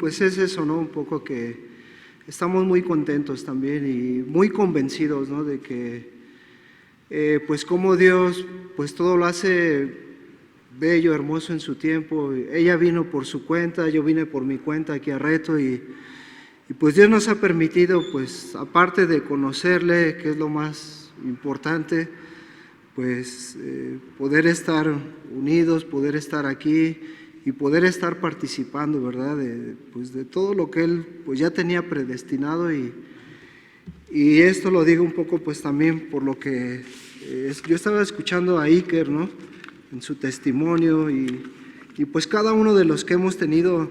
pues es eso, ¿no? Un poco que estamos muy contentos también y muy convencidos, ¿no? De que, pues como Dios, pues todo lo hace bello, hermoso en su tiempo. Ella vino por su cuenta, yo vine por mi cuenta aquí a Reto y pues Dios nos ha permitido, pues aparte de conocerle, que es lo más importante, pues poder estar unidos, poder estar aquí y poder estar participando, ¿verdad? Pues de todo lo que Él pues ya tenía predestinado y esto lo digo un poco pues también por lo que yo estaba escuchando a Iker, ¿no? En su testimonio y pues cada uno de los que hemos tenido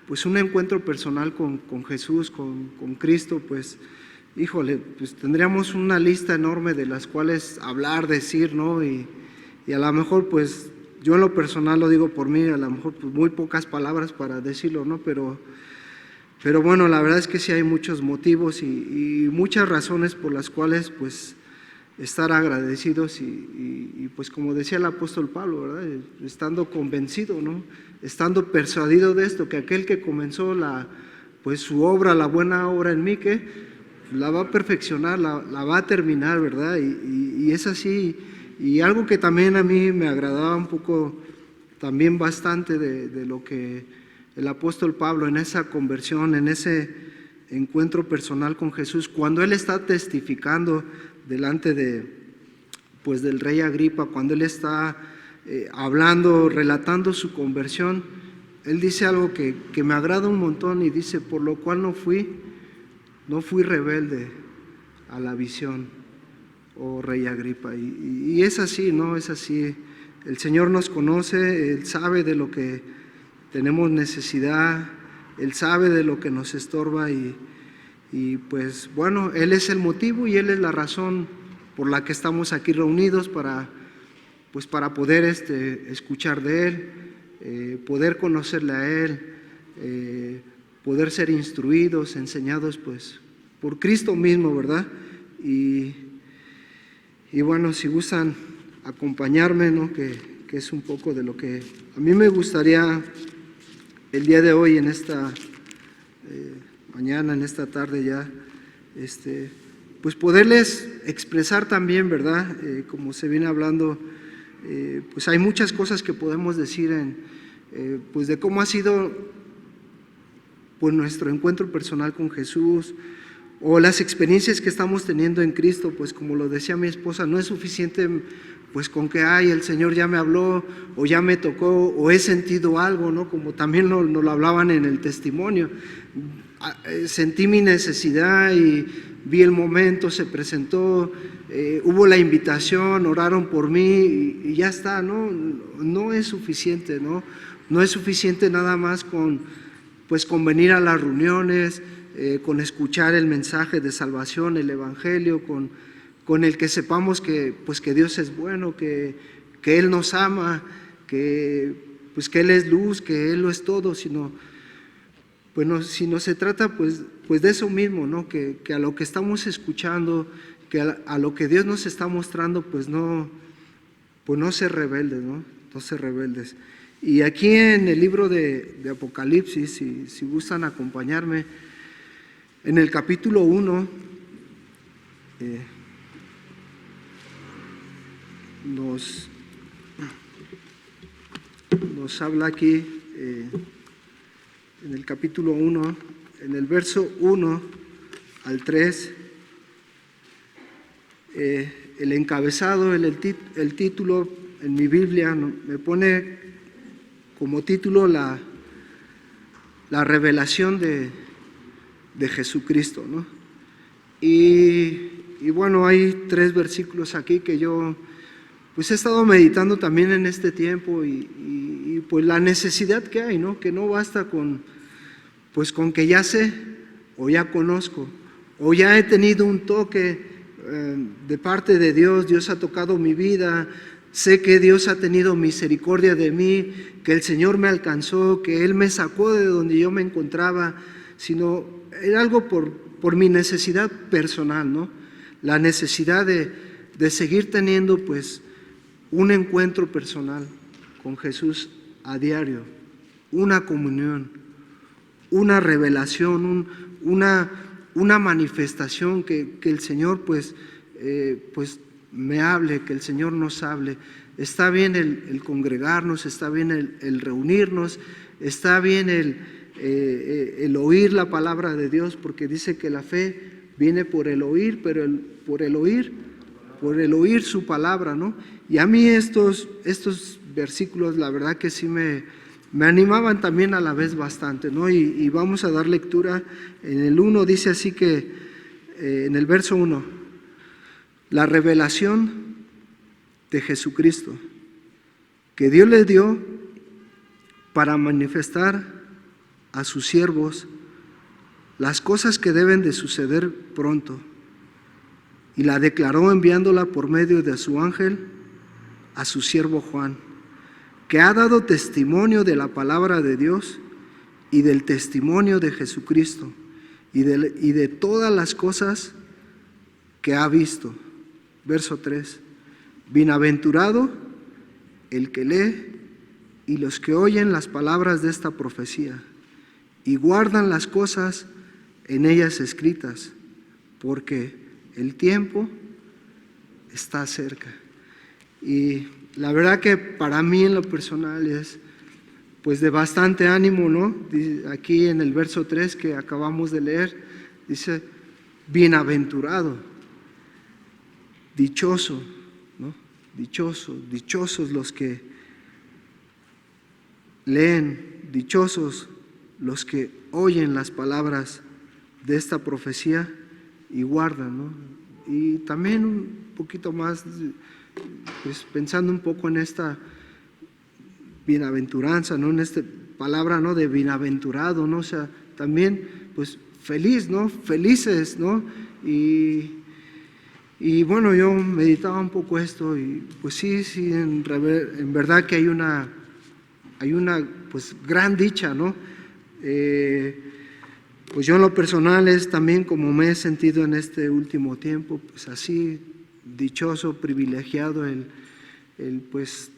pues un encuentro personal con Jesús, con Cristo, pues híjole, pues tendríamos una lista enorme de las cuales hablar, decir, ¿no? Y a lo mejor pues yo en lo personal lo digo por mí, a lo mejor pues muy pocas palabras para decirlo, ¿no? Pero bueno, la verdad es que sí hay muchos motivos y muchas razones por las cuales pues estar agradecidos y pues como decía el apóstol Pablo, ¿verdad? Estando convencido, ¿no? Estando persuadido de esto, que aquel que comenzó pues su obra, la buena obra en mí, que la va a perfeccionar, la va a terminar, ¿verdad? Y es así. Y algo que también a mí me agradaba un poco, también bastante de lo que el apóstol Pablo en esa conversión, en ese encuentro personal con Jesús, cuando él está testificando delante pues del rey Agripa, cuando él está hablando, relatando su conversión, él dice algo que me agrada un montón y dice, por lo cual no fui rebelde a la visión, oh rey Agripa. Y es así, ¿no? Es así. El Señor nos conoce, Él sabe de lo que tenemos necesidad, Él sabe de lo que nos estorba y pues bueno, Él es el motivo y Él es la razón por la que estamos aquí reunidos para poder escuchar de Él, poder conocerle a Él, poder ser instruidos, enseñados pues por Cristo mismo, ¿verdad? Y bueno, si gustan acompañarme, ¿no? Que es un poco de lo que a mí me gustaría el día de hoy, en esta mañana, en esta tarde ya, pues poderles expresar también, ¿verdad? Como se viene hablando, pues hay muchas cosas que podemos decir pues de cómo ha sido pues nuestro encuentro personal con Jesús o las experiencias que estamos teniendo en Cristo. Pues como lo decía mi esposa, no es suficiente pues con que el Señor ya me habló o ya me tocó o he sentido algo, ¿no? Como también nos lo hablaban en el testimonio. Sentí mi necesidad y vi el momento, se presentó, hubo la invitación, oraron por mí y ya está, ¿no? No es suficiente, ¿no? No es suficiente nada más con venir a las reuniones, con escuchar el mensaje de salvación, el evangelio, con el que sepamos que Dios es bueno, que Él nos ama, que Él es luz, que Él lo es todo, sino se trata pues de eso mismo, ¿no? Que a lo que estamos escuchando, que a lo que Dios nos está mostrando, pues no ser rebeldes, ¿no? No ser rebeldes. Y aquí en el libro de Apocalipsis, si gustan acompañarme, en el capítulo 1, nos habla aquí, en el capítulo 1, en el verso 1 al 3, el encabezado, el título en mi Biblia me pone como título la revelación de Jesucristo, ¿no? Y bueno, hay 3 versículos aquí que yo pues he estado meditando también en este tiempo y pues la necesidad que hay, ¿no? Que no basta con que ya sé o ya conozco o ya he tenido un toque de parte de Dios, Dios ha tocado mi vida, sé que Dios ha tenido misericordia de mí, que el Señor me alcanzó, que Él me sacó de donde yo me encontraba, sino era algo por mi necesidad personal, ¿no? La necesidad de seguir teniendo pues un encuentro personal con Jesús a diario, una comunión, una revelación, una manifestación, que el Señor pues me hable, que el Señor nos hable. Está bien el congregarnos, está bien el reunirnos, está bien el oír la palabra de Dios, porque dice que la fe viene por el oír, pero por el oír su palabra, ¿no? Y a mí estos versículos, la verdad que sí me animaban también a la vez bastante, ¿no? Y vamos a dar lectura. En el 1 dice así que, en el verso 1, la revelación de Jesucristo, que Dios le dio para manifestar a sus siervos las cosas que deben de suceder pronto, y la declaró enviándola por medio de su ángel a su siervo Juan, que ha dado testimonio de la palabra de Dios y del testimonio de Jesucristo y de todas las cosas que ha visto. Verso 3, bienaventurado el que lee y los que oyen las palabras de esta profecía y guardan las cosas en ellas escritas, porque el tiempo está cerca. Y la verdad que para mí en lo personal es pues de bastante ánimo, ¿no? Aquí en el verso 3 que acabamos de leer, dice, bienaventurado, dichoso, ¿no? Dichosos los que leen, dichosos los que oyen las palabras de esta profecía y guardan, ¿no? Y también un poquito más, pues pensando un poco en esta bienaventuranza, ¿no? En esta palabra, ¿no? De bienaventurado, ¿no? O sea, también, pues feliz, ¿no? Felices, ¿no? Y bueno, yo meditaba un poco esto y pues sí, en verdad que hay una pues gran dicha, ¿no? Pues yo en lo personal es también como me he sentido en este último tiempo, pues así dichoso, privilegiado el pues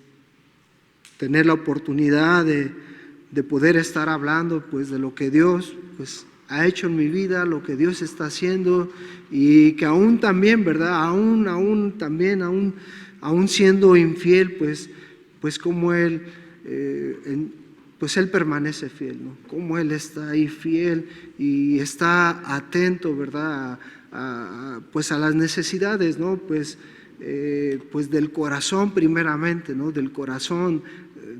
tener la oportunidad de poder estar hablando pues de lo que Dios pues ha hecho en mi vida, lo que Dios está haciendo, y que aún también, ¿verdad? Aún siendo infiel, pues como Él pues Él permanece fiel, ¿no? Como Él está ahí fiel y está atento, ¿verdad? Pues a las necesidades, ¿no? Pues del corazón primeramente, ¿no? Del corazón,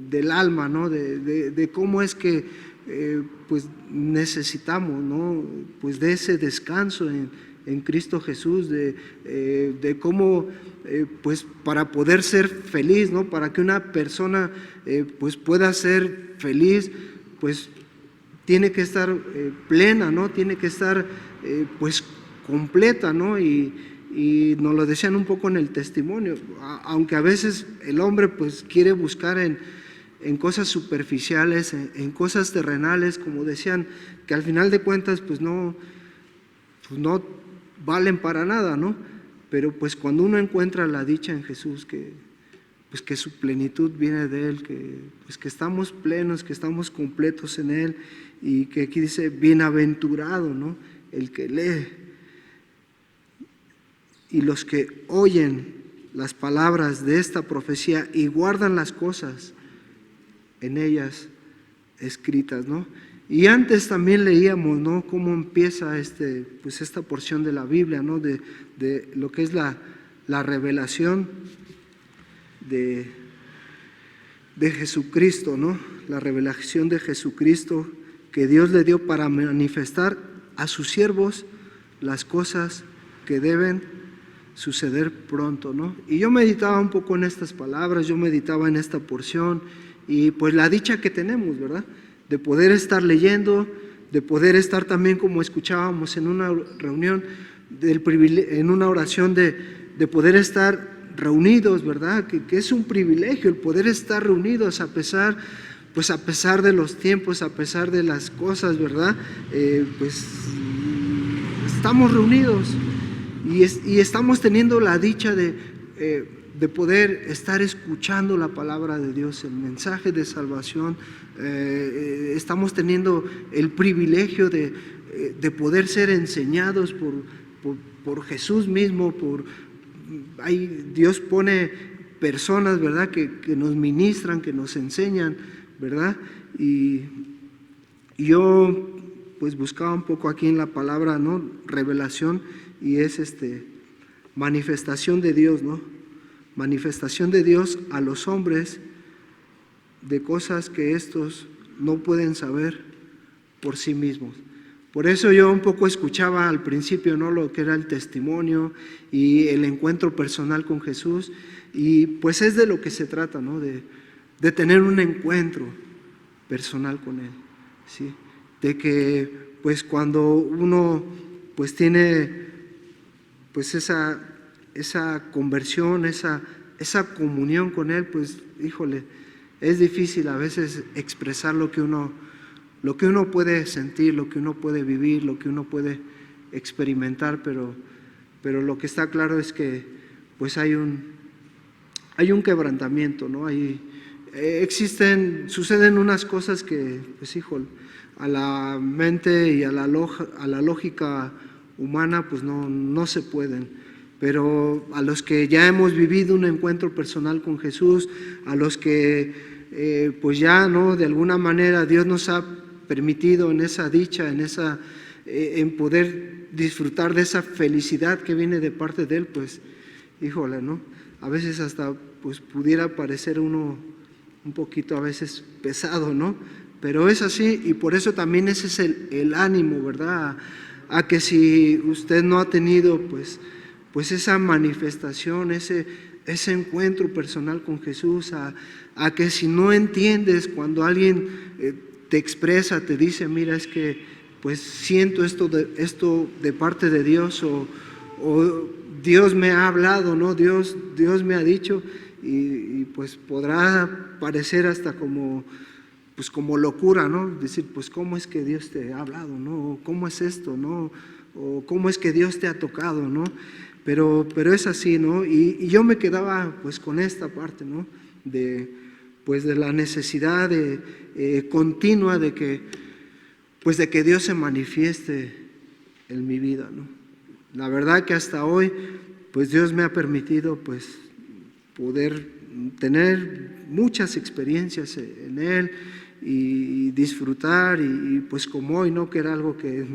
del alma, ¿no? De cómo es que pues necesitamos, ¿no? Pues de ese descanso en Cristo Jesús, de cómo pues para poder ser feliz, ¿no? Para que una persona pues pueda ser feliz, pues tiene que estar plena, ¿no? Tiene que estar pues completa, ¿no? Y nos lo decían un poco en el testimonio, aunque a veces el hombre pues quiere buscar en cosas superficiales, en cosas terrenales, como decían, que al final de cuentas pues no valen para nada, ¿no? Pero pues cuando uno encuentra la dicha en Jesús, que su plenitud viene de Él, que estamos plenos, que estamos completos en Él, y que aquí dice bienaventurado, ¿no? El que lee y los que oyen las palabras de esta profecía y guardan las cosas en ellas escritas, ¿no? Y antes también leíamos, ¿no? Cómo empieza pues esta porción de la Biblia, ¿no? De lo que es la revelación de Jesucristo, ¿no? La revelación de Jesucristo que Dios le dio para manifestar a sus siervos las cosas que deben suceder pronto, ¿no? Y yo meditaba un poco en estas palabras, yo meditaba en esta porción, y pues la dicha que tenemos, ¿verdad? De poder estar leyendo, de poder estar también, como escuchábamos en una reunión, en una oración de poder estar reunidos, ¿verdad? Que es un privilegio el poder estar reunidos a pesar de los tiempos, a pesar de las cosas, ¿verdad? Pues estamos reunidos y estamos teniendo la dicha de de poder estar escuchando la palabra de Dios, el mensaje de salvación. Estamos teniendo el privilegio de poder ser enseñados por Jesús mismo. Dios pone personas, ¿verdad?, que nos ministran, que nos enseñan, ¿verdad? Y yo pues buscaba un poco aquí en la palabra, ¿no?, revelación, y es manifestación de Dios, ¿no? Manifestación de Dios a los hombres de cosas que estos no pueden saber por sí mismos. Por eso yo un poco escuchaba al principio, ¿no?, lo que era el testimonio y el encuentro personal con Jesús, y pues es de lo que se trata, ¿no?, de tener un encuentro personal con Él, ¿sí? De que pues cuando uno pues tiene pues esa conversión, esa comunión con Él, pues híjole, es difícil a veces expresar lo que uno puede sentir, lo que uno puede vivir, lo que uno puede experimentar, pero lo que está claro es que pues hay un quebrantamiento, ¿no? Suceden unas cosas que, pues híjole, a la mente y a la lógica humana pues no se pueden. Pero a los que ya hemos vivido un encuentro personal con Jesús, a los que pues ya, ¿no?, de alguna manera Dios nos ha permitido en esa dicha, en poder disfrutar de esa felicidad que viene de parte de Él, pues híjole, ¿no? A veces hasta pues pudiera parecer uno un poquito a veces pesado, ¿no? Pero es así, y por eso también ese es el ánimo, ¿verdad? A que si usted no ha tenido pues esa manifestación, ese encuentro personal con Jesús, a que si no entiendes cuando alguien te expresa, te dice, mira, es que pues siento esto de parte de Dios, o Dios me ha hablado, ¿no? Dios me ha dicho, y pues podrá parecer hasta como locura, ¿no? Decir, pues ¿cómo es que Dios te ha hablado, no? ¿Cómo es esto, no? O ¿cómo es que Dios te ha tocado, no? Pero es así, ¿no? Y yo me quedaba pues con esta parte, ¿no? De la necesidad continua de que Dios se manifieste en mi vida, ¿no? La verdad que hasta hoy pues Dios me ha permitido pues poder tener muchas experiencias en Él y disfrutar, y pues como hoy, ¿no?, que era algo que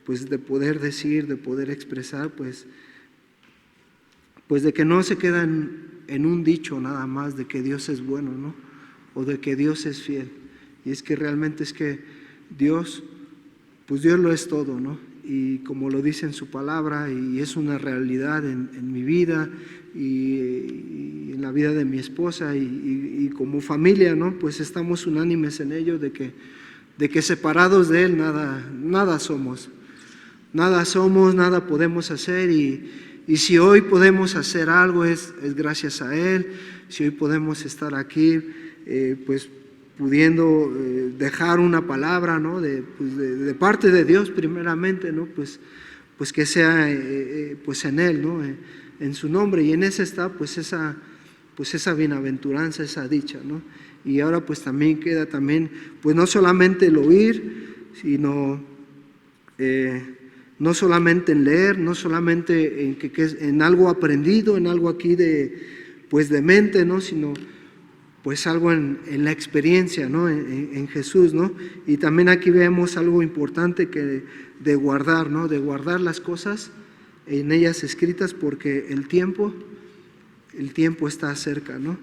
pues de poder decir, de poder expresar, pues de que no se queda en un dicho nada más de que Dios es bueno, ¿no?, o de que Dios es fiel. Y es que realmente es que Dios, pues Dios lo es todo, ¿no? Y como lo dice en su palabra, y es una realidad en mi vida y en la vida de mi esposa, y como familia, ¿no? Pues estamos unánimes en ello de que separados de Él nada somos, nada podemos hacer, y si hoy podemos hacer algo es gracias a Él. Si hoy podemos estar aquí, pues pudiendo dejar una palabra, ¿no?, de parte de Dios primeramente, ¿no?, pues que sea pues en Él, ¿no?, en su nombre, y en ese está pues esa bienaventuranza, esa dicha, ¿no? Y ahora pues también queda pues no solamente el oír, sino no solamente en leer, no solamente en algo aprendido, en algo aquí de mente, ¿no?, sino pues algo en la experiencia, ¿no?, en Jesús, ¿no? Y también aquí vemos algo importante que de guardar, ¿no?, de guardar las cosas en ellas escritas, porque el tiempo está cerca, ¿no?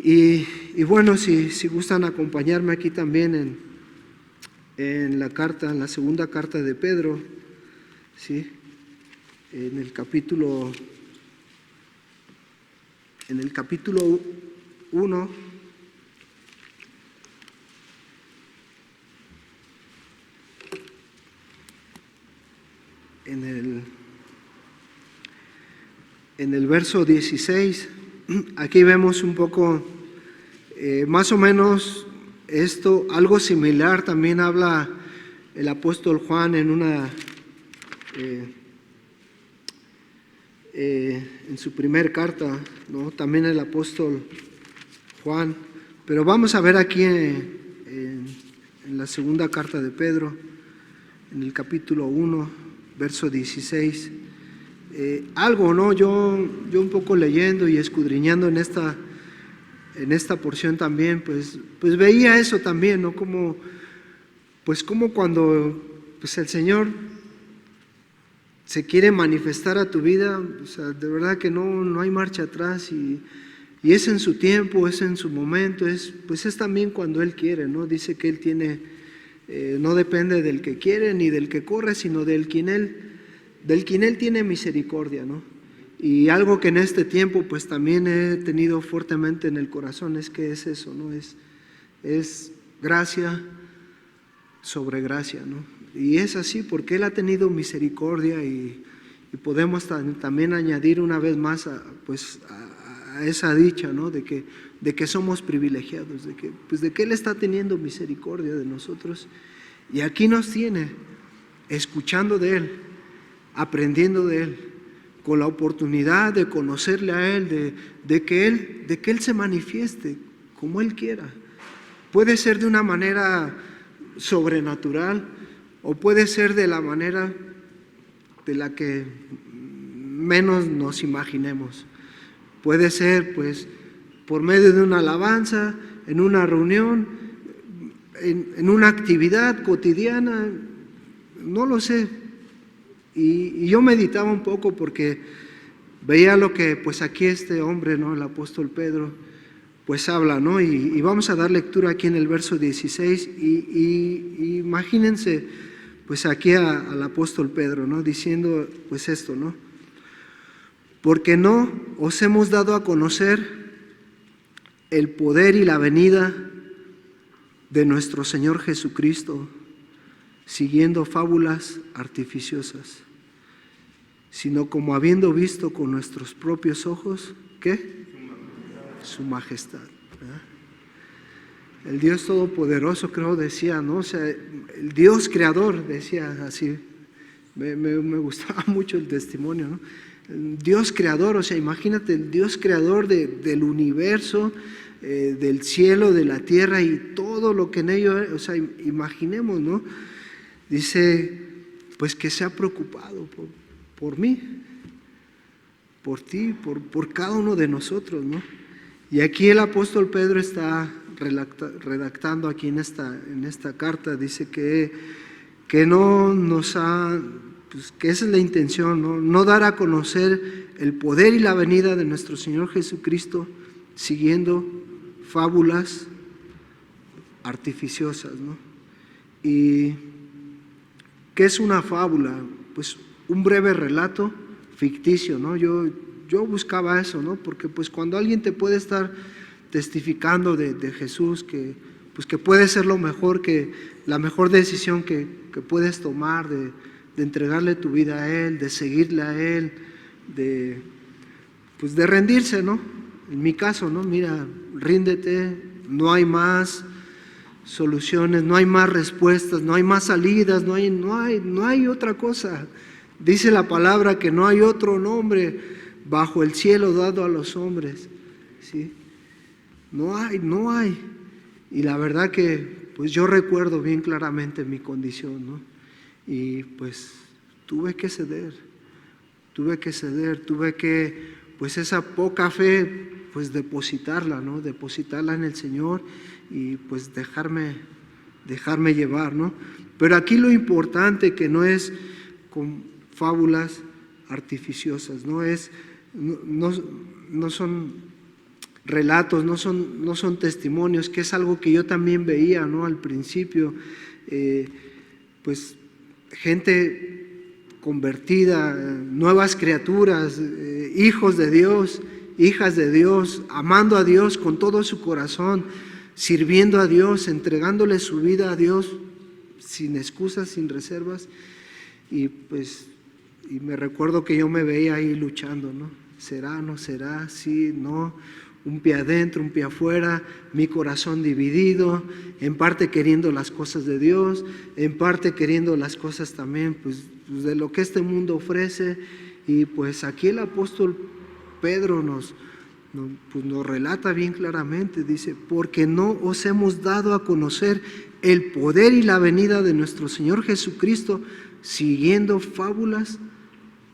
Y bueno, si gustan acompañarme aquí también en la segunda carta de Pedro, ¿sí?, en el capítulo 1, en el verso 16, aquí vemos un poco, más o menos algo similar también habla el apóstol Juan en en su primer carta, ¿no? También el apóstol Juan, pero vamos a ver aquí en la segunda carta de Pedro, en el capítulo 1, verso 16, algo, ¿no? Yo un poco leyendo y escudriñando en esta porción también, pues veía eso también, ¿no? Como cuando pues el Señor se quiere manifestar a tu vida, o sea, de verdad que no hay marcha atrás y es en su tiempo, es en su momento, es también cuando Él quiere, ¿no? Dice que Él tiene, no depende del que quiere ni del que corre, sino del quien Él tiene misericordia, ¿no? Y algo que en este tiempo pues también he tenido fuertemente en el corazón es que es eso, ¿no? Es gracia sobre gracia, ¿no? Y es así porque Él ha tenido misericordia y podemos también añadir una vez más a esa dicha, ¿no? De que somos privilegiados, de que Él está teniendo misericordia de nosotros y aquí nos tiene escuchando de Él, aprendiendo de Él, con la oportunidad de conocerle a Él, de que Él se manifieste como Él quiera. Puede ser de una manera sobrenatural o puede ser de la manera de la que menos nos imaginemos. Puede ser pues por medio de una alabanza, en una reunión, en una actividad cotidiana, no lo sé. Y yo meditaba un poco porque veía lo que pues aquí este hombre, ¿no? El apóstol Pedro, pues habla, ¿no? Y vamos a dar lectura aquí en el verso 16 y imagínense pues aquí al apóstol Pedro, ¿no? Diciendo pues esto, ¿no? Porque no os hemos dado a conocer el poder y la venida de nuestro Señor Jesucristo, siguiendo fábulas artificiosas, sino como habiendo visto con nuestros propios ojos, ¿qué? Su majestad. ¿Verdad? El Dios Todopoderoso, creo, decía, ¿no? O sea, el Dios Creador, decía así, me gustaba mucho el testimonio, ¿no? El Dios Creador, o sea, imagínate, el Dios Creador del universo, del cielo, de la tierra y todo lo que en ello, o sea, imaginemos, ¿no? Dice, pues que se ha preocupado por mí, por ti, por cada uno de nosotros, ¿no? Y aquí el apóstol Pedro está redactando aquí en esta carta, dice que no nos ha, pues que esa es la intención, ¿no? No dar a conocer el poder y la venida de nuestro Señor Jesucristo siguiendo fábulas artificiosas, ¿no? Y ¿qué es una fábula? Pues un breve relato ficticio, ¿no? Yo buscaba eso, ¿no? Porque pues cuando alguien te puede estar testificando de Jesús, que puede ser la mejor decisión que puedes tomar, de entregarle tu vida a Él, de seguirle a Él, de rendirse, ¿no? En mi caso, ¿no? Mira, ríndete, no hay más soluciones, no hay más respuestas, no hay más salidas, no hay otra cosa. Dice la palabra que no hay otro nombre bajo el cielo dado a los hombres, ¿sí? No hay. Y la verdad que pues yo recuerdo bien claramente mi condición, ¿no? Y pues tuve que ceder, tuve que pues esa poca fe pues depositarla, ¿no? Depositarla en el Señor y pues dejarme llevar, ¿no? Pero aquí lo importante que no es con fábulas artificiosas, no son relatos, no son testimonios, que es algo que yo también veía, ¿no? Al principio, pues gente convertida, nuevas criaturas, hijos de Dios, hijas de Dios, amando a Dios con todo su corazón, sirviendo a Dios, entregándole su vida a Dios sin excusas, sin reservas. Y pues me recuerdo que yo me veía ahí luchando, ¿no? ¿Será, no será? Sí, no. Un pie adentro, un pie afuera, mi corazón dividido, en parte queriendo las cosas de Dios, en parte queriendo las cosas también pues de lo que este mundo ofrece, Y pues aquí el apóstol Pedro nos relata bien claramente, dice, porque no os hemos dado a conocer el poder y la venida de nuestro Señor Jesucristo siguiendo fábulas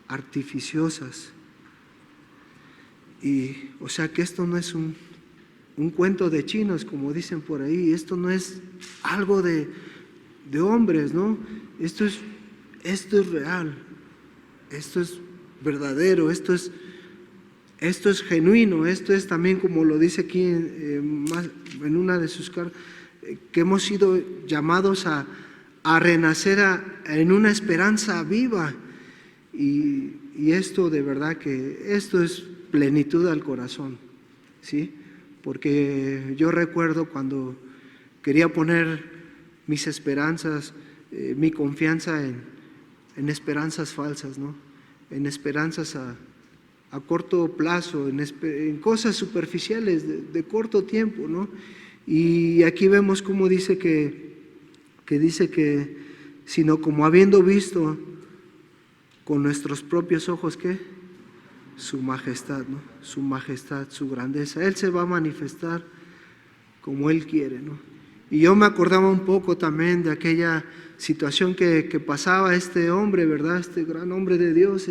artificiosas. Y o sea que esto no es un cuento de chinos, como dicen por ahí, esto no es algo de hombres, ¿no? Esto es real, esto es verdadero, esto es genuino, esto es también, como lo dice aquí en una de sus cartas, que hemos sido llamados a renacer en una esperanza viva. Y esto de verdad que esto es plenitud al corazón, ¿sí? Porque yo recuerdo cuando quería poner mis esperanzas, mi confianza en esperanzas falsas, ¿no? En esperanzas a corto plazo, en cosas superficiales de corto tiempo, ¿no? Y aquí vemos cómo dice que sino como habiendo visto con nuestros propios ojos, ¿qué? Su majestad, ¿no? Su majestad, su grandeza. Él se va a manifestar como Él quiere, ¿no? Y yo me acordaba un poco también de aquella situación que pasaba este hombre, ¿verdad? Este gran hombre de Dios,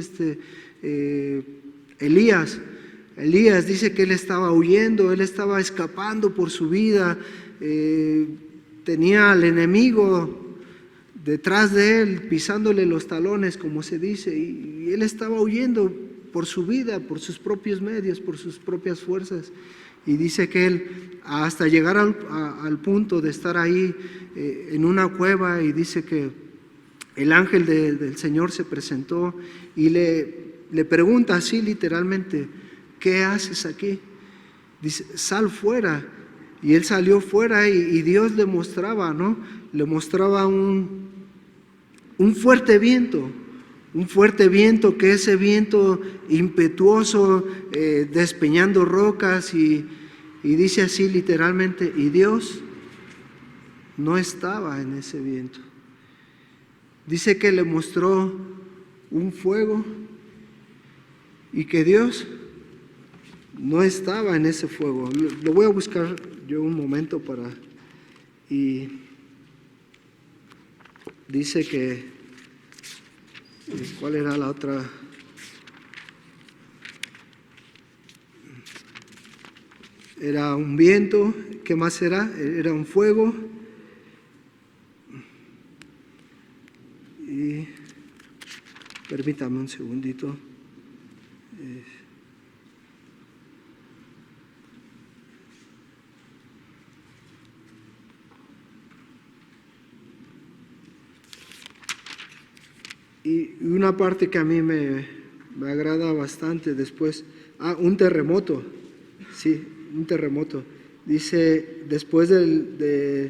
Elías. Elías dice que él estaba huyendo, él estaba escapando por su vida, tenía al enemigo detrás de él, pisándole los talones, como se dice, y él estaba huyendo por su vida, por sus propios medios, por sus propias fuerzas. Y dice que él, hasta llegar al punto de estar ahí en una cueva, y dice que el ángel del Señor se presentó y le pregunta así literalmente, ¿qué haces aquí? Dice, sal fuera. Y él salió fuera y Dios le mostraba, ¿no? Le mostraba un fuerte viento, que ese viento impetuoso, despeñando rocas, y dice así literalmente, y Dios no estaba en ese viento. Dice que le mostró un fuego y que Dios no estaba en ese fuego. Lo voy a buscar yo un momento y dice que, ¿cuál era la otra? Era un viento, ¿qué más era? Era un fuego. Y permítame un segundito. Y una parte que a mí me agrada bastante después, un terremoto, sí, un terremoto. Dice, después del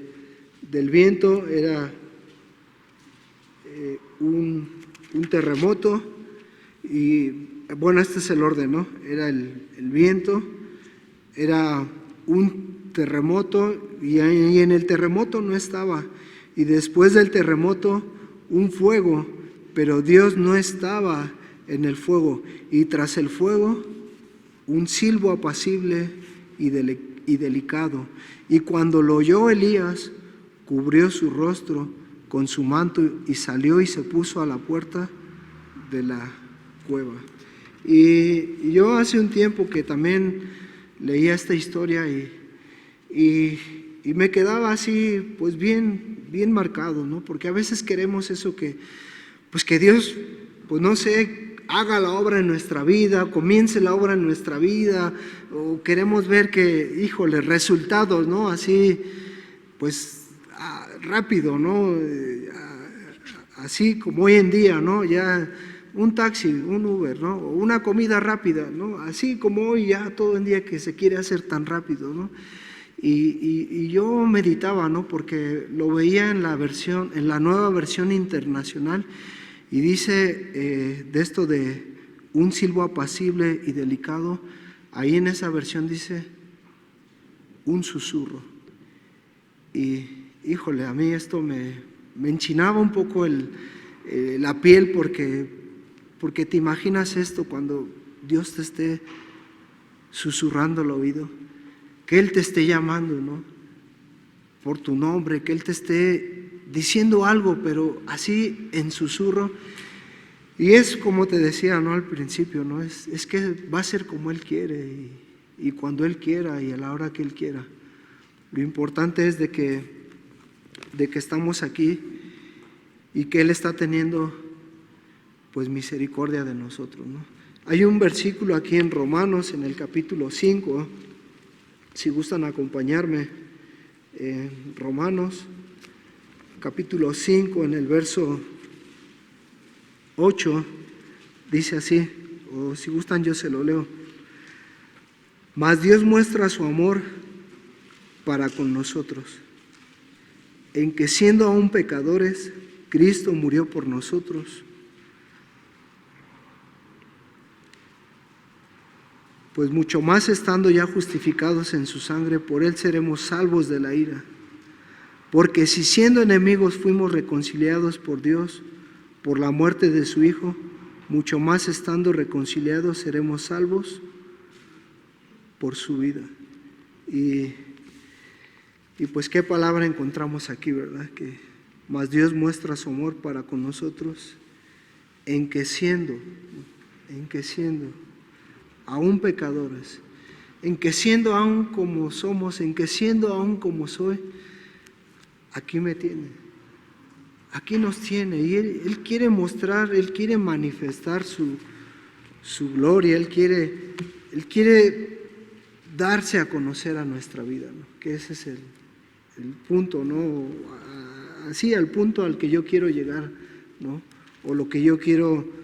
viento era un terremoto, y bueno, este es el orden, ¿no? Era el viento, era un terremoto, y en el terremoto no estaba, y después del terremoto un fuego, pero Dios no estaba en el fuego, y tras el fuego un silbo apacible y delicado. Y cuando lo oyó Elías, cubrió su rostro con su manto y salió y se puso a la puerta de la cueva. Y yo hace un tiempo que también leía esta historia y me quedaba así, pues bien marcado, ¿no? Porque a veces queremos eso pues que Dios, pues no sé, haga la obra en nuestra vida, comience la obra en nuestra vida, o queremos ver que, híjole, resultados, ¿no? Así, pues rápido, ¿no? Así como hoy en día, ¿no? Ya un taxi, un Uber, ¿no? O una comida rápida, ¿no? Así como hoy ya todo el día que se quiere hacer tan rápido, ¿no? Y yo meditaba, ¿no? Porque lo veía en la nueva versión internacional, y dice de esto de un silbo apacible y delicado, ahí en esa versión dice un susurro. Y híjole, a mí esto me enchinaba un poco la piel, porque Porque te imaginas esto cuando Dios te esté susurrando al oído, que Él te esté llamando, ¿no?, por tu nombre, que Él te esté diciendo algo, pero así en susurro. Y es como te decía, ¿no?, al principio, ¿no?, es que va a ser como Él quiere y cuando Él quiera y a la hora que Él quiera. Lo importante es de que estamos aquí y que Él está teniendo pues misericordia de nosotros, ¿no? Hay un versículo aquí en Romanos, en el capítulo 5, si gustan acompañarme, en Romanos, capítulo 5, en el verso 8, dice así, o si gustan yo se lo leo. Mas Dios muestra su amor para con nosotros, en que siendo aún pecadores, Cristo murió por nosotros. Pues mucho más estando ya justificados en su sangre, por Él seremos salvos de la ira. Porque si siendo enemigos fuimos reconciliados por Dios por la muerte de su Hijo, mucho más estando reconciliados seremos salvos por su vida. Y pues qué palabra encontramos aquí, ¿verdad? Que más Dios muestra su amor para con nosotros en que siendo aún pecadores, en que siendo aún como somos, en que siendo aún como soy, aquí me tiene, aquí nos tiene. Y Él quiere mostrar, Él quiere manifestar su gloria, Él quiere darse a conocer a nuestra vida, ¿no? Que ese es el punto, ¿no? Así, al punto al que yo quiero llegar, ¿no? O lo que yo quiero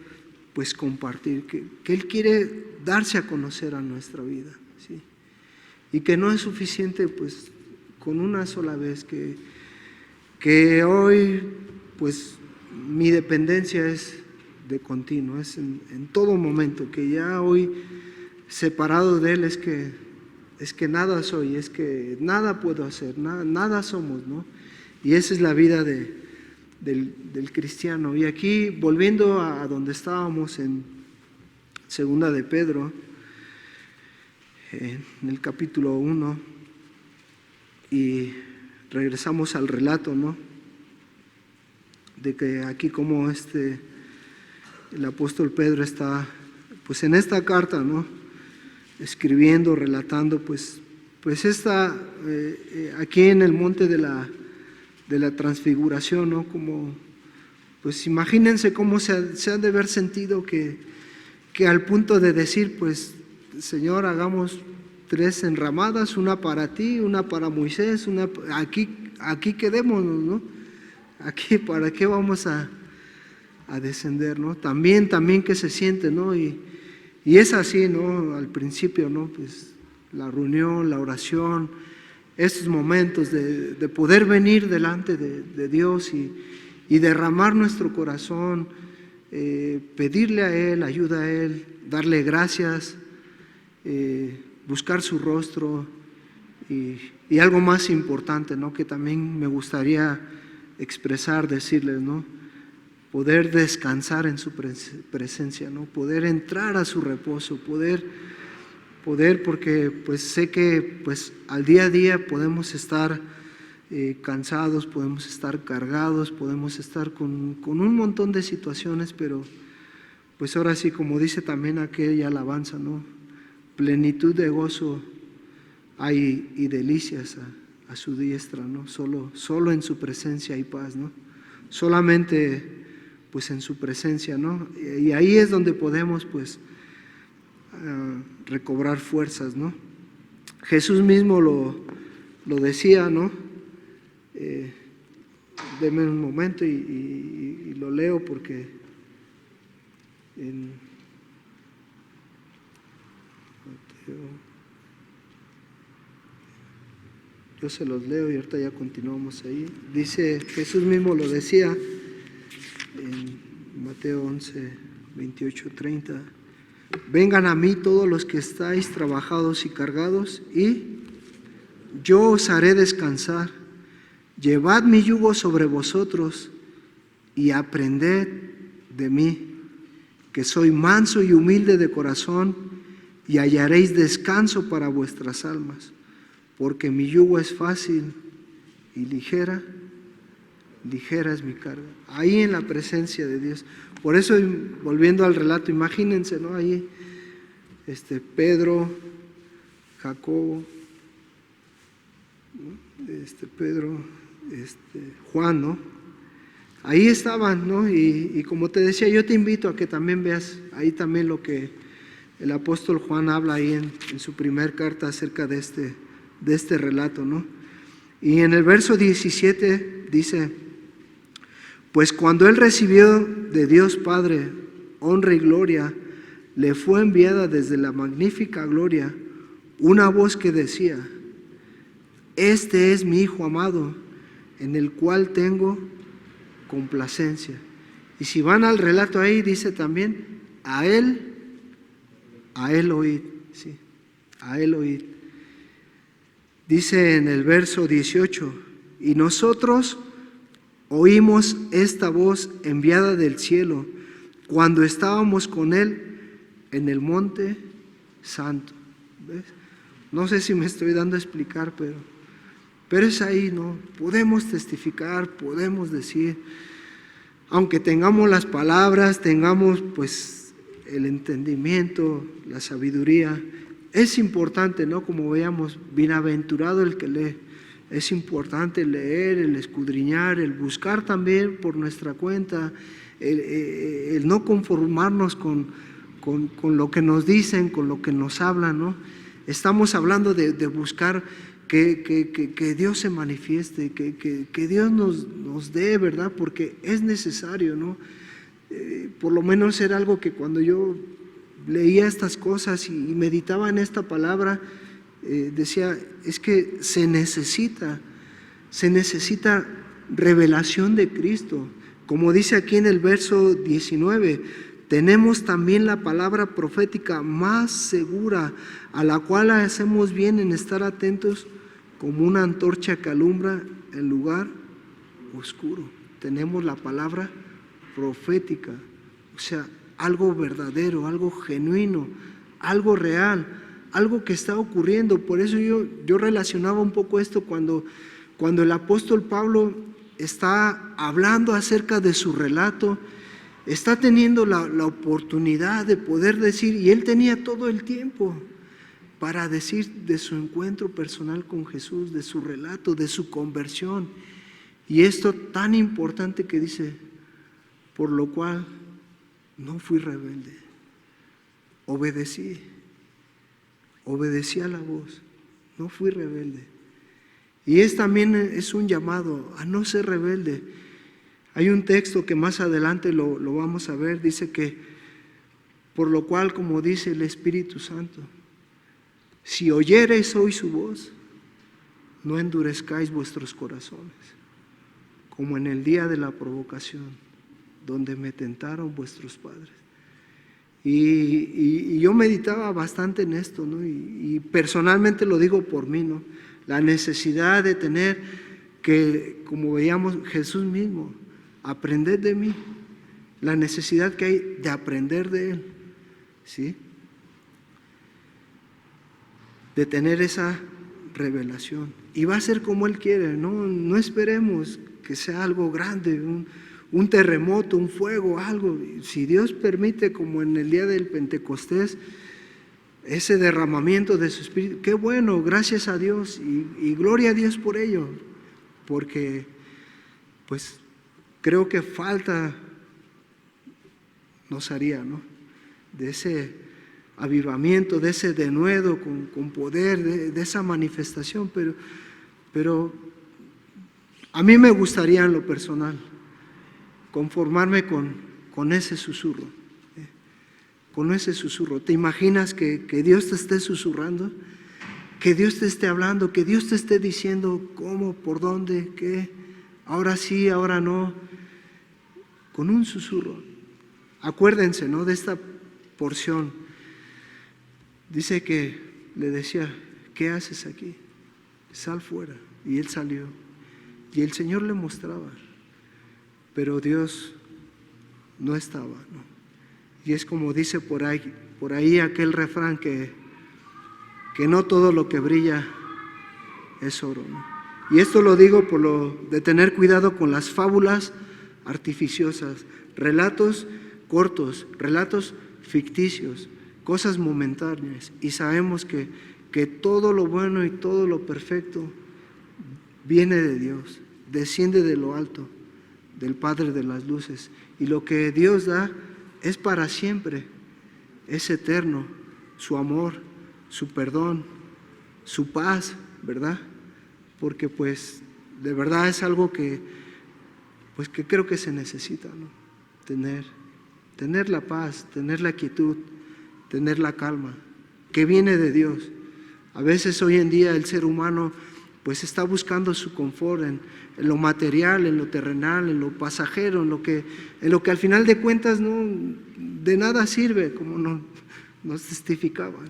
pues compartir, que Él quiere darse a conocer a nuestra vida, ¿sí? Y que no es suficiente pues con una sola vez, que hoy pues mi dependencia es de continuo, es en todo momento, que ya hoy separado de Él es que nada soy, es que nada puedo hacer, nada somos, ¿no? Y esa es la vida del cristiano. Y aquí, volviendo a donde estábamos en Segunda de Pedro, en el capítulo 1, y regresamos al relato, ¿no?, de que aquí como el apóstol Pedro está pues en esta carta, ¿no?, escribiendo, relatando pues aquí en el monte de la transfiguración, ¿no? Como, pues imagínense cómo se han de haber sentido que al punto de decir, pues Señor, hagamos 3 enramadas, una para ti, una para Moisés, aquí quedémonos, ¿no? Aquí, ¿para qué vamos a descender, ¿no? También que se siente, ¿no? Y es así, ¿no? Al principio, ¿no? Pues la reunión, la oración, estos momentos de poder venir delante de Dios y derramar nuestro corazón, pedirle a Él, ayuda a Él, darle gracias, buscar su rostro y algo más importante, ¿no?, que también me gustaría expresar, decirles, ¿no?, poder descansar en su presencia, ¿no?, poder entrar a su reposo, poder porque pues sé que pues al día a día podemos estar cansados, podemos estar cargados, podemos estar con un montón de situaciones, pero pues ahora sí, como dice también aquella alabanza, ¿no?, plenitud de gozo hay y delicias a su diestra, ¿no? Solo en su presencia hay paz, ¿no? Solamente pues en su presencia, ¿no? Y ahí es donde podemos pues recobrar fuerzas, ¿no? Jesús mismo lo decía, ¿no? Deme un momento y lo leo porque en Mateo, yo se los leo y ahorita ya continuamos ahí. Dice, Jesús mismo lo decía en Mateo 11, 28, 30. Vengan a mí todos los que estáis trabajados y cargados, y yo os haré descansar. Llevad mi yugo sobre vosotros y aprended de mí, que soy manso y humilde de corazón, y hallaréis descanso para vuestras almas, porque mi yugo es fácil y ligera es mi carga. Ahí en la presencia de Dios. Por eso, volviendo al relato, imagínense, ¿no? Ahí Pedro, Jacobo, Pedro, Juan, ¿no? Ahí estaban, ¿no? Y como te decía, yo te invito a que también veas ahí también lo que el apóstol Juan habla ahí en su primer carta acerca de este relato, ¿no? Y en el verso 17 dice: pues cuando él recibió de Dios Padre honra y gloria, le fue enviada desde la magnífica gloria una voz que decía: este es mi Hijo amado, en el cual tengo complacencia. Y si van al relato ahí, dice también: a él oíd, sí, a él oíd. Dice en el verso 18: y nosotros oímos esta voz enviada del cielo cuando estábamos con él en el monte santo. ¿Ves? No sé si me estoy dando a explicar, pero es ahí, ¿no? Podemos testificar, podemos decir, aunque tengamos las palabras, tengamos pues el entendimiento, la sabiduría, es importante, ¿no? Como veíamos, bienaventurado el que lee. Es importante leer, el escudriñar, el buscar también por nuestra cuenta, el no conformarnos con lo que nos dicen, con lo que nos hablan, ¿no? Estamos hablando de buscar que Dios se manifieste, que Dios nos dé, ¿verdad? Porque es necesario, ¿no? Por lo menos era algo que cuando yo leía estas cosas y meditaba en esta palabra, decía, es que se necesita revelación de Cristo. Como dice aquí en el verso 19, tenemos también la palabra profética más segura, a la cual hacemos bien en estar atentos como una antorcha que alumbra el lugar oscuro. Tenemos la palabra profética, o sea, algo verdadero, algo genuino, algo real, algo que está ocurriendo. Por eso yo relacionaba un poco esto cuando el apóstol Pablo está hablando acerca de su relato, está teniendo la oportunidad de poder decir, y él tenía todo el tiempo para decir de su encuentro personal con Jesús, de su relato, de su conversión. Y esto tan importante que dice: por lo cual no fui rebelde, obedecí a la voz, no fui rebelde. Y también es un llamado a no ser rebelde. Hay un texto que más adelante lo vamos a ver, dice que por lo cual, como dice el Espíritu Santo, si oyereis hoy su voz, no endurezcáis vuestros corazones, como en el día de la provocación, donde me tentaron vuestros padres. Y yo meditaba bastante en esto, ¿no? Y personalmente lo digo por mí, ¿no? La necesidad de tener que, como veíamos Jesús mismo, aprender de mí, la necesidad que hay de aprender de Él, ¿sí? De tener esa revelación. Y va a ser como Él quiere, no esperemos que sea algo grande, un terremoto, un fuego, algo. Si Dios permite, como en el día del Pentecostés, ese derramamiento de su Espíritu, qué bueno, gracias a Dios y gloria a Dios por ello, porque pues creo que falta nos haría, ¿no? De ese avivamiento, de ese denuedo con poder, de esa manifestación, pero a mí me gustaría en lo personal conformarme con ese susurro, con ese susurro. ¿Te imaginas que Dios te esté susurrando? Que Dios te esté hablando, que Dios te esté diciendo cómo, por dónde, qué, ahora sí, ahora no, con un susurro. Acuérdense, ¿no?, de esta porción. Dice que le decía: ¿qué haces aquí? Sal fuera. Y él salió. Y el Señor le mostraba, pero Dios no estaba, ¿no? Y es como dice por ahí aquel refrán que no todo lo que brilla es oro, ¿no? Y esto lo digo por lo de tener cuidado con las fábulas artificiosas, relatos cortos, relatos ficticios, cosas momentáneas. Y sabemos que todo lo bueno y todo lo perfecto viene de Dios, desciende de lo alto, del Padre de las luces. Y lo que Dios da es para siempre, es eterno, su amor, su perdón, su paz, ¿verdad? Porque pues de verdad es algo que creo que se necesita, ¿no? Tener la paz, tener la quietud, tener la calma, que viene de Dios. A veces hoy en día el ser humano pues está buscando su confort en lo material, en lo terrenal, en lo pasajero, en lo que al final de cuentas no de nada sirve, como nos testificaban.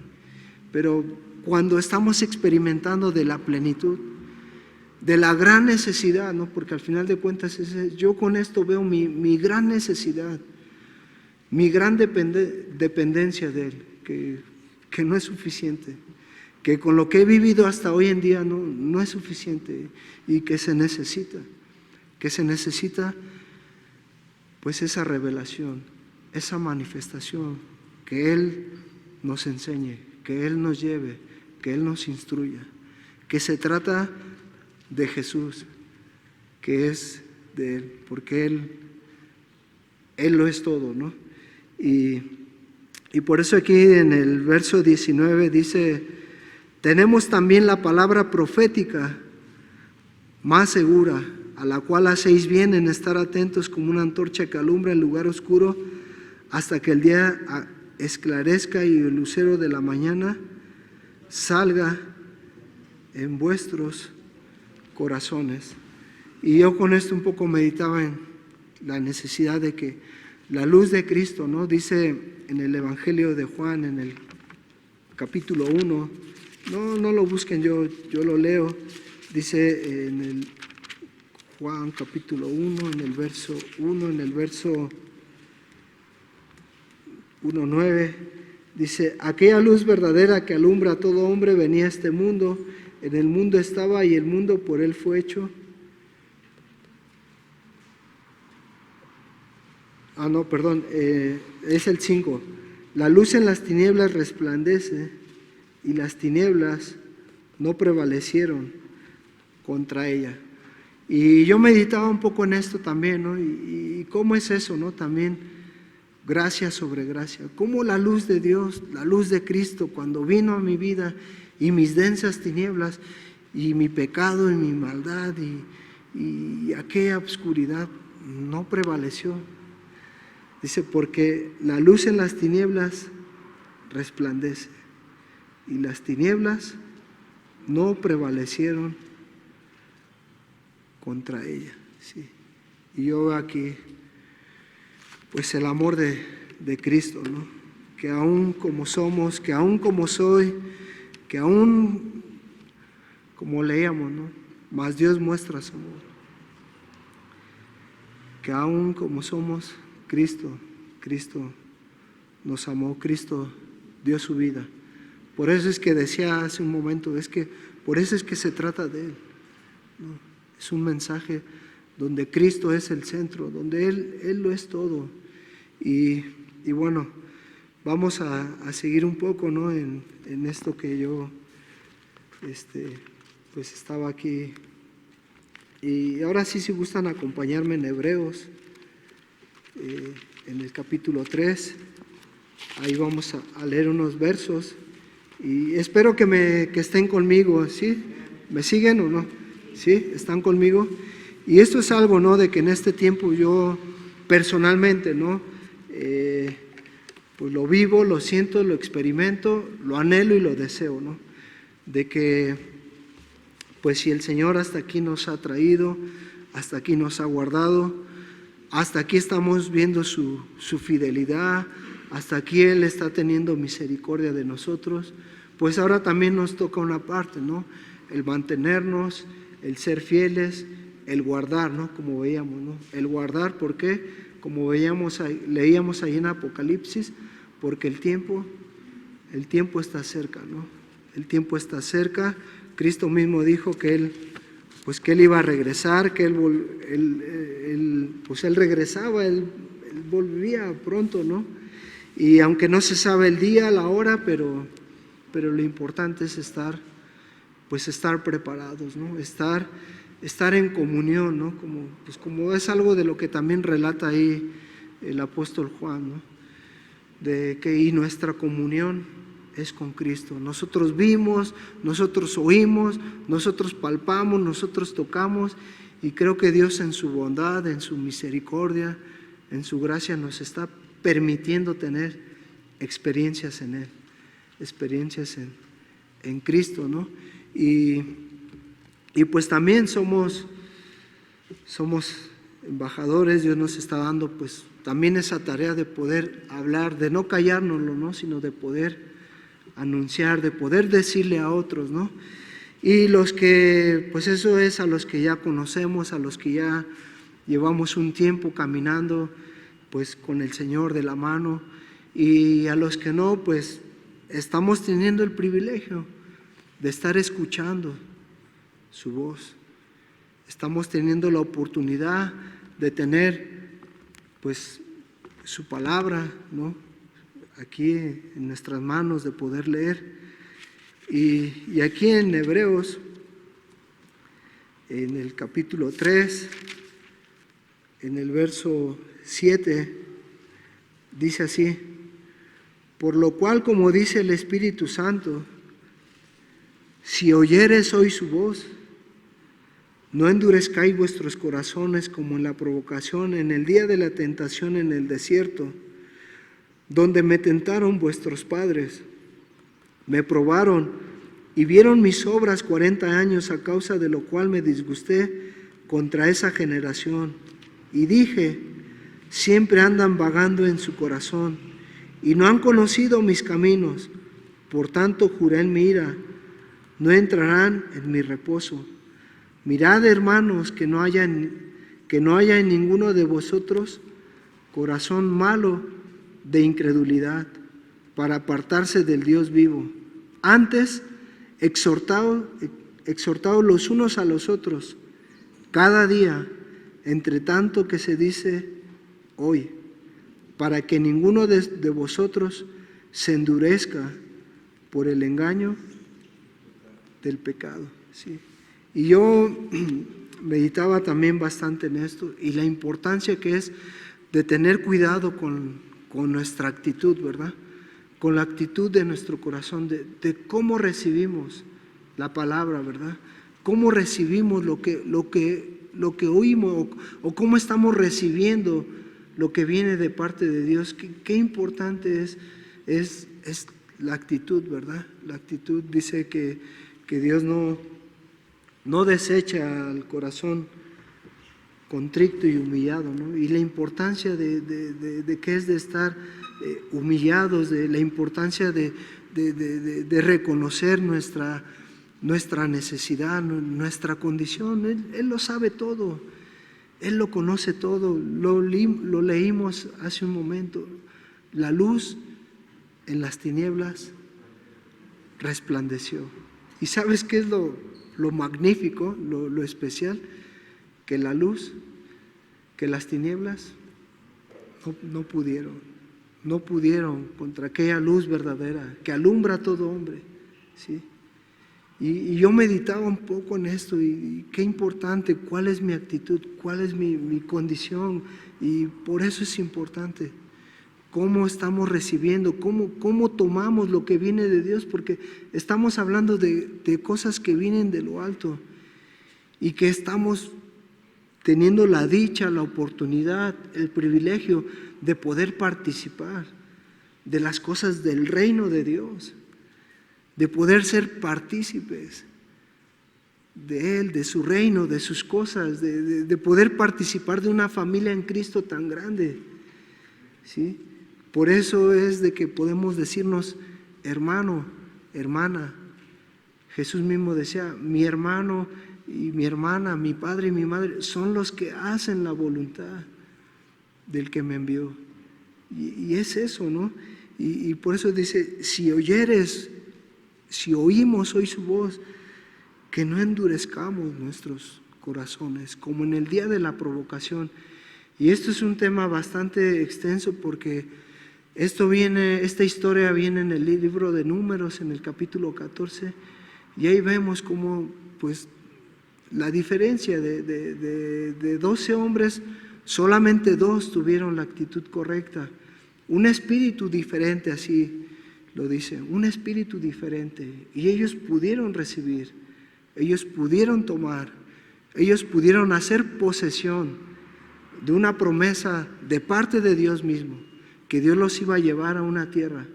Pero cuando estamos experimentando de la plenitud, de la gran necesidad, ¿no? Porque al final de cuentas yo con esto veo mi gran necesidad, mi gran dependencia de Él, que no es suficiente, que con lo que he vivido hasta hoy en día no es suficiente y que se necesita pues esa revelación, esa manifestación, que Él nos enseñe, que Él nos lleve, que Él nos instruya, que se trata de Jesús, que es de Él, porque Él lo es todo, ¿no? Y por eso aquí en el verso 19 dice: tenemos también la palabra profética más segura, a la cual hacéis bien en estar atentos como una antorcha que alumbra el lugar oscuro hasta que el día esclarezca y el lucero de la mañana salga en vuestros corazones. Y yo con esto un poco meditaba en la necesidad de que la luz de Cristo, ¿no? Dice en el Evangelio de Juan, en el capítulo 1, no lo busquen, yo lo leo, dice en el Juan capítulo 1, en el verso 1:9, dice: aquella luz verdadera que alumbra a todo hombre venía a este mundo, en el mundo estaba y el mundo por él fue hecho. Es el 5. La luz en las tinieblas resplandece y las tinieblas no prevalecieron contra ella. Y yo meditaba un poco en esto también, ¿no? Y cómo es eso, ¿no? También gracia sobre gracia. Cómo la luz de Dios, la luz de Cristo, cuando vino a mi vida y mis densas tinieblas y mi pecado y mi maldad y aquella oscuridad no prevaleció. Dice: porque la luz en las tinieblas resplandece y las tinieblas no prevalecieron contra ella. Sí. Y yo veo aquí pues el amor de Cristo, ¿no? Que aún como somos, que aún como soy, que aún como leíamos, ¿no? Mas Dios muestra su amor. Que aún como somos, Cristo nos amó, Cristo dio su vida. Por eso es que decía hace un momento, por eso es que se trata de Él, ¿no? Es un mensaje donde Cristo es el centro, donde Él lo es todo. Y bueno, vamos a seguir un poco, ¿no? en esto que yo pues estaba aquí. Y ahora sí, si gustan acompañarme en Hebreos, en el capítulo 3, ahí vamos a leer unos versos y espero que estén conmigo, ¿sí? ¿Me siguen o no? ¿Sí? ¿Están conmigo? Y esto es algo, ¿no? De que en este tiempo yo personalmente, ¿no? Pues lo vivo, lo siento, lo experimento, lo anhelo y lo deseo, ¿no? De que pues si el Señor hasta aquí nos ha traído, hasta aquí nos ha guardado, hasta aquí estamos viendo su fidelidad, hasta aquí Él está teniendo misericordia de nosotros, pues ahora también nos toca una parte, ¿no? El mantenernos, el ser fieles, el guardar, ¿no? Como veíamos, ¿no? El guardar, ¿por qué? como leíamos ahí en Apocalipsis, porque el tiempo está cerca, ¿no? El tiempo está cerca. Cristo mismo dijo que Él iba a regresar, que Él regresaba, Él volvía pronto, ¿no? Y aunque no se sabe el día, la hora, pero lo importante es estar preparados, ¿no? Estar en comunión, ¿no? Como es algo de lo que también relata ahí el apóstol Juan, ¿no? Y nuestra comunión es con Cristo. Nosotros vimos, nosotros oímos, nosotros palpamos, nosotros tocamos, y creo que Dios en su bondad, en su misericordia, en su gracia nos está permitiendo tener experiencias en Él, experiencias en Cristo, ¿no? Y pues también somos embajadores. Dios nos está dando pues también esa tarea de poder hablar, de no callárnoslo, ¿no? Sino de poder anunciar, de poder decirle a otros, ¿no? Y los que, pues eso es a los que ya conocemos, a los que ya llevamos un tiempo caminando pues con el Señor de la mano, y a los que no, pues estamos teniendo el privilegio de estar escuchando su voz. Estamos teniendo la oportunidad de tener pues su palabra, ¿no? Aquí en nuestras manos, de poder leer. Y aquí en Hebreos, en el capítulo 3, en el verso 7, dice así: por lo cual, como dice el Espíritu Santo, si oyereis hoy su voz, no endurezcáis vuestros corazones como en la provocación, en el día de la tentación en el desierto, donde me tentaron vuestros padres, me probaron y vieron mis obras 40 años, a causa de lo cual me disgusté contra esa generación. Y dije: siempre andan vagando en su corazón, y no han conocido mis caminos. Por tanto juré en mi ira: no entrarán en mi reposo. Mirad, hermanos, que no haya en ninguno de vosotros corazón malo de incredulidad, para apartarse del Dios vivo. Antes, exhortaos los unos a los otros, cada día, entre tanto que se dice hoy, para que ninguno de vosotros se endurezca por el engaño del pecado. ¿Sí? Y yo meditaba también bastante en esto, y la importancia que es de tener cuidado con nuestra actitud, ¿verdad? Con la actitud de nuestro corazón, de cómo recibimos la palabra, ¿verdad? Cómo recibimos lo que oímos, o cómo estamos recibiendo lo que viene de parte de Dios. Qué importante es la actitud, ¿verdad? La actitud. Dice que Dios no desecha al corazón contrito y humillado, ¿no? Y la importancia de que es de estar humillados, de la importancia de reconocer nuestra necesidad, nuestra condición. Él lo sabe todo, Él lo conoce todo. Lo leímos hace un momento: la luz en las tinieblas resplandeció. ¿Y sabes qué es lo magnífico, lo especial? Que la luz, que las tinieblas no pudieron contra aquella luz verdadera que alumbra a todo hombre, ¿sí? Y yo meditaba un poco en esto, y qué importante, cuál es mi actitud, cuál es mi condición. Y por eso es importante cómo estamos recibiendo, cómo tomamos lo que viene de Dios, porque estamos hablando de cosas que vienen de lo alto, y que estamos teniendo la dicha, la oportunidad, el privilegio de poder participar de las cosas del reino de Dios, de poder ser partícipes de Él, de su reino, de sus cosas, de poder participar de una familia en Cristo tan grande, ¿sí? Por eso es de que podemos decirnos hermano, hermana. Jesús mismo decía: mi hermano y mi hermana, mi padre y mi madre son los que hacen la voluntad del que me envió. Y es eso, ¿no? Y por eso dice, si oímos hoy su voz, que no endurezcamos nuestros corazones, como en el día de la provocación. Y esto es un tema bastante extenso porque esta historia viene en el libro de Números, en el capítulo 14, y ahí vemos cómo, pues, la diferencia de 12 hombres, solamente 2 tuvieron la actitud correcta. Un espíritu diferente, así lo dice, un espíritu diferente. Y ellos pudieron recibir, ellos pudieron tomar, ellos pudieron hacer posesión de una promesa de parte de Dios mismo, que Dios los iba a llevar a una tierra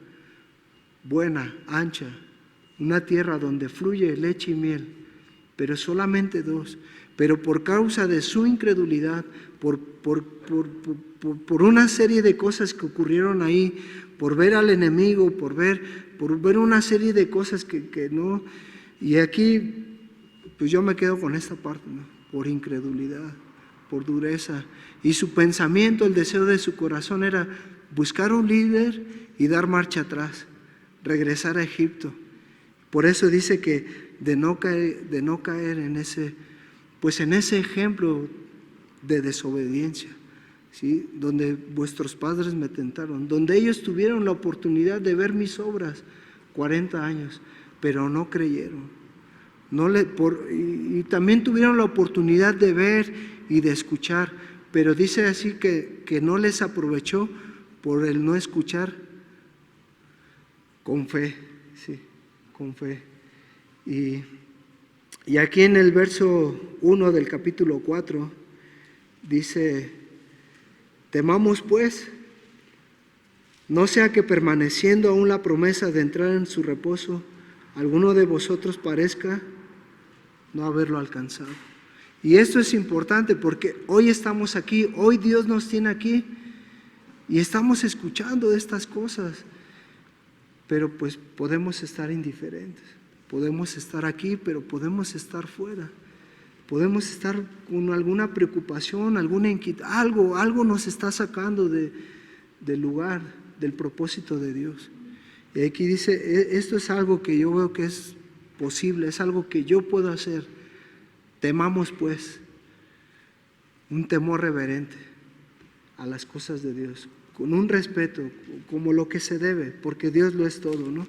buena, ancha, una tierra donde fluye leche y miel, pero solamente 2. Pero por causa de su incredulidad, por una serie de cosas que ocurrieron ahí, por ver al enemigo, por ver una serie de cosas que no, y aquí pues yo me quedo con esta parte, ¿no? Por incredulidad, por dureza, y su pensamiento, el deseo de su corazón era buscar un líder y dar marcha atrás, regresar a Egipto. Por eso dice que de no caer en ese ejemplo de desobediencia, ¿sí? Donde vuestros padres me tentaron, donde ellos tuvieron la oportunidad de ver mis obras 40 años, pero no creyeron. Y también tuvieron la oportunidad de ver y de escuchar, pero dice así que no les aprovechó por el no escuchar con fe, sí, con fe. Y aquí en el verso 1 del capítulo 4 dice: temamos pues, no sea que permaneciendo aún la promesa de entrar en su reposo, alguno de vosotros parezca no haberlo alcanzado. Y esto es importante porque hoy estamos aquí, hoy Dios nos tiene aquí y estamos escuchando de estas cosas, pero pues podemos estar indiferentes, podemos estar aquí, pero podemos estar fuera, podemos estar con alguna preocupación, alguna inquietud, algo nos está sacando del lugar, del propósito de Dios. Y aquí dice, esto es algo que yo veo que es posible, es algo que yo puedo hacer. Temamos pues, un temor reverente a las cosas de Dios, con un respeto, como lo que se debe, porque Dios lo es todo, ¿no?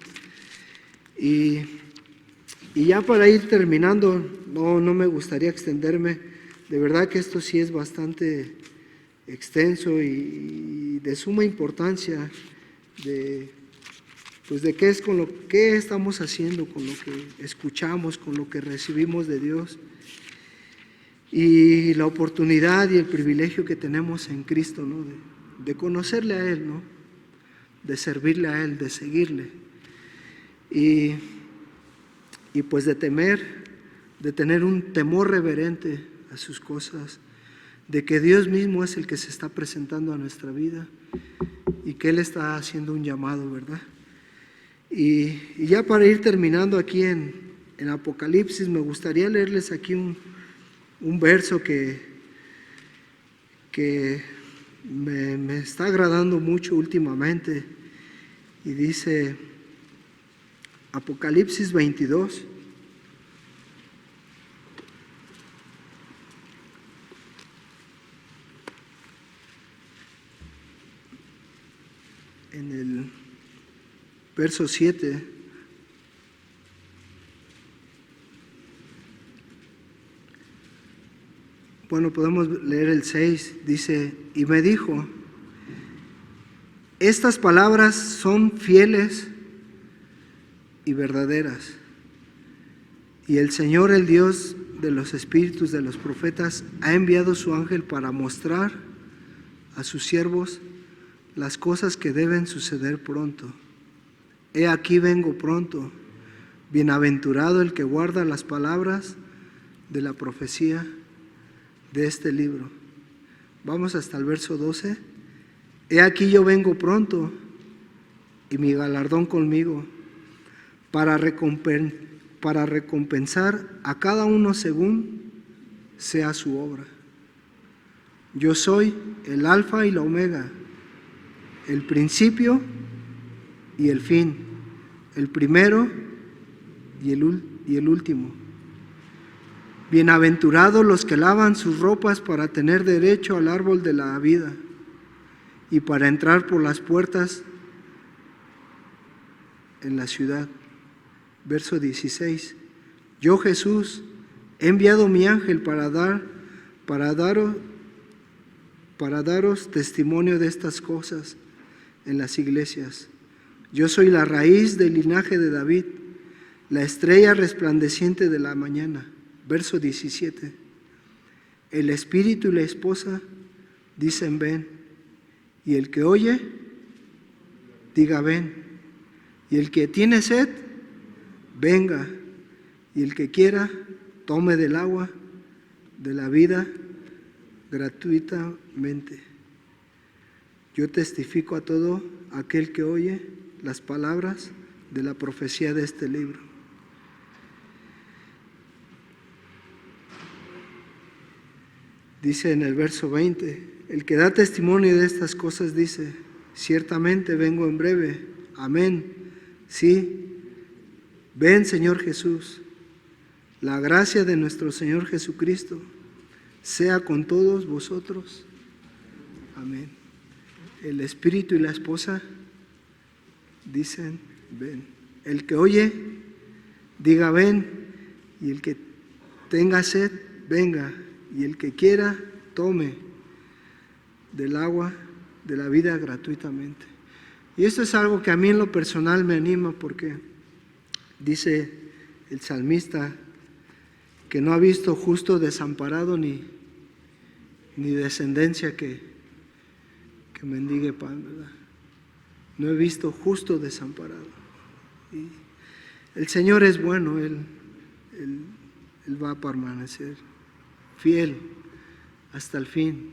Y ya para ir terminando, no me gustaría extenderme, de verdad que esto sí es bastante extenso y de suma importancia de qué estamos haciendo con lo que escuchamos, con lo que recibimos de Dios, y la oportunidad y el privilegio que tenemos en Cristo, ¿no? De conocerle a Él, ¿no? De servirle a Él, de seguirle, y pues de tener un temor reverente a sus cosas, de que Dios mismo es el que se está presentando a nuestra vida y que Él está haciendo un llamado, ¿verdad? Y ya para ir terminando aquí en Apocalipsis, me gustaría leerles aquí un verso que me está agradando mucho últimamente, y dice Apocalipsis 22, en el verso 7, bueno, podemos leer el 6, dice: y me dijo, estas palabras son fieles y verdaderas, y el Señor, el Dios de los espíritus de los profetas, ha enviado su ángel para mostrar a sus siervos las cosas que deben suceder pronto. He aquí vengo pronto, bienaventurado el que guarda las palabras de la profecía de este libro. Vamos hasta el verso 12. He aquí yo vengo pronto, y mi galardón conmigo, para recompensar a cada uno según sea su obra. Yo soy el Alfa y la Omega, el principio y el fin, el primero y el último. Bienaventurados los que lavan sus ropas para tener derecho al árbol de la vida y para entrar por las puertas en la ciudad. Verso 16. Yo, Jesús, he enviado mi ángel para daros testimonio de estas cosas en las iglesias. Yo soy la raíz del linaje de David, la estrella resplandeciente de la mañana. Verso 17. El espíritu y la esposa dicen ven, y el que oye, diga ven, y el que tiene sed, venga, y el que quiera, tome del agua de la vida gratuitamente. Yo testifico a todo aquel que oye las palabras de la profecía de este libro. Dice en el verso 20, el que da testimonio de estas cosas dice, ciertamente vengo en breve, amén, sí, ven Señor Jesús. La gracia de nuestro Señor Jesucristo sea con todos vosotros, amén. El espíritu y la esposa dicen ven. El que oye, diga ven, y el que tenga sed, venga. Y el que quiera, tome del agua de la vida gratuitamente. Y esto es algo que a mí en lo personal me anima porque dice el salmista que no ha visto justo desamparado ni descendencia que mendigue pan, ¿verdad? No he visto justo desamparado. Y el Señor es bueno, Él va a permanecer fiel hasta el fin.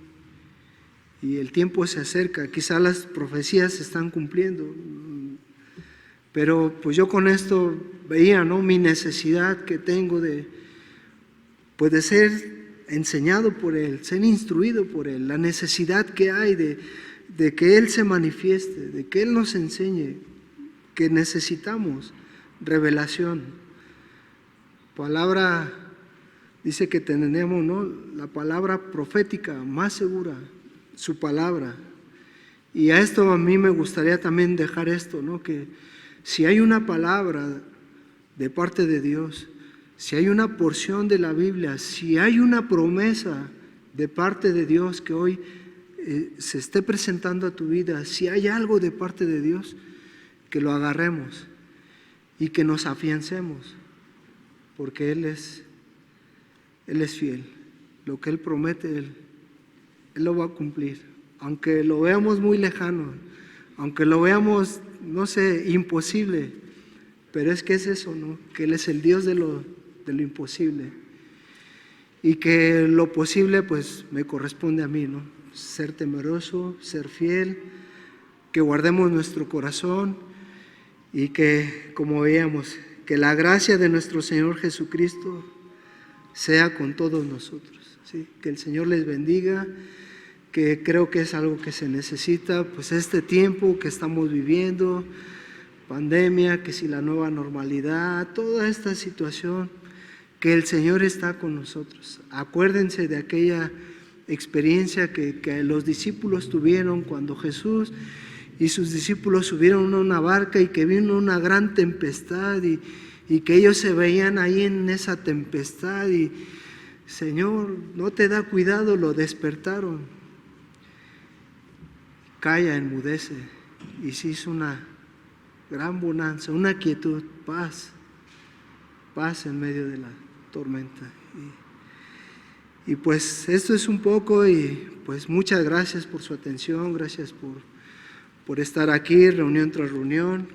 Y el tiempo se acerca, quizá las profecías se están cumpliendo, pero pues yo con esto veía, ¿no?, mi necesidad que tengo de ser enseñado por Él, ser instruido por Él, la necesidad que hay de que Él se manifieste, de que Él nos enseñe, que necesitamos revelación. Palabra, dice que tenemos, ¿no?, la palabra profética más segura, su palabra. Y a esto a mí me gustaría también dejar esto, ¿no?, que si hay una palabra de parte de Dios, si hay una porción de la Biblia, si hay una promesa de parte de Dios que hoy se esté presentando a tu vida, si hay algo de parte de Dios, que lo agarremos y que nos afiancemos, porque Él es fiel. Lo que Él promete, Él lo va a cumplir. Aunque lo veamos muy lejano, aunque lo veamos, no sé, imposible, pero es que es eso, ¿no?, que Él es el Dios de lo imposible. Y que lo posible, pues, me corresponde a mí, ¿no? Ser temeroso, ser fiel, que guardemos nuestro corazón y que, como veíamos, que la gracia de nuestro Señor Jesucristo sea con todos nosotros, ¿sí? Que el Señor les bendiga, que creo que es algo que se necesita, pues este tiempo que estamos viviendo, pandemia, que si la nueva normalidad, toda esta situación, que el Señor está con nosotros. Acuérdense de aquella experiencia que los discípulos tuvieron cuando Jesús y sus discípulos subieron a una barca y que vino una gran tempestad y que ellos se veían ahí en esa tempestad y Señor, no te da cuidado, lo despertaron. Calla, enmudece, y se hizo una gran bonanza, una quietud, paz en medio de la tormenta. Y pues esto es un poco, y pues muchas gracias por su atención, gracias por estar aquí, reunión tras reunión.